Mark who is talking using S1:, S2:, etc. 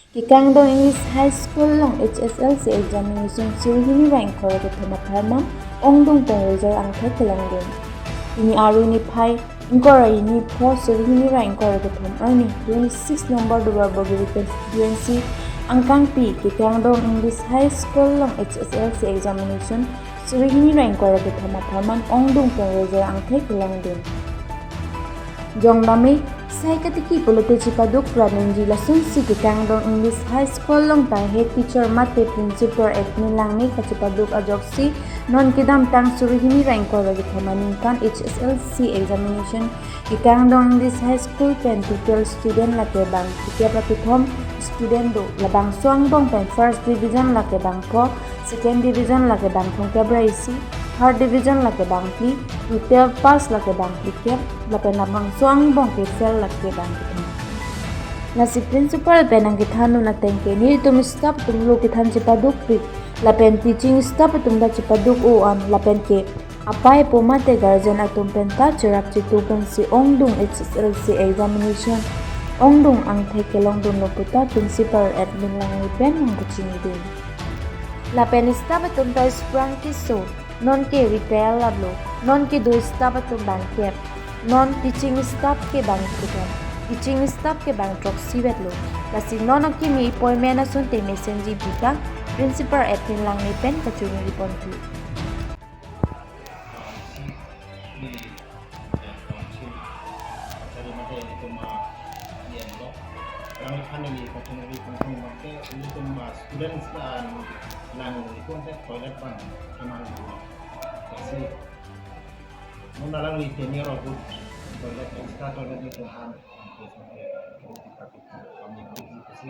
S1: Kekang English High School long HSLC Examination Surihini rank koreke thoma apharman Ongdung result ang kekelang ini aru ni phai inkora ini po Surihini rank koreke thom earning 26 number dubar bogi constituency angkang pi Kekang English High School long HSLC Examination Surihini rank koreke thoma apharman Ongdung result ang kekelang Jongdame sai katiki politici paduk pranunji lasun si Kekang English High School long ta head teacher mate principal admin lang ni kacipaduk ajoksi non kidam tang Surihini rank koreke thamaningkan HSLC Examination Kekang English High School pen tutor student lake bang tiap thom student do labang suang bong pen first division lake bang po second division lake bang thong kebraisi third division lake bang pi tutel pass lake bang tiket lapen labang suang bong ke fel lake bang na si principal penang kithanu na tengke ni tum staff tum lu kithan cipaduk pi lapen teaching staff tum da cipaduk o am lapen ke apai pomate guardian atum penta cerap citukan si Ongdung HSLC Examination Ongdung ang thekelong dun puta principal admin lang ni pen ang kucing din lapen staff tum da sprang kiso non ke repair lablo non ke do staff atum bangkep non teaching staff ke bangkitan teaching staff ke bang proxy betlo lasi non ki mi appointment asun te messenger buta principal admin lang ni pen kacungi ripon tu
S2: students lang ikon sa toilet bang kemana kasi muna lang litin niya robot toilet extra toilet itu han kasi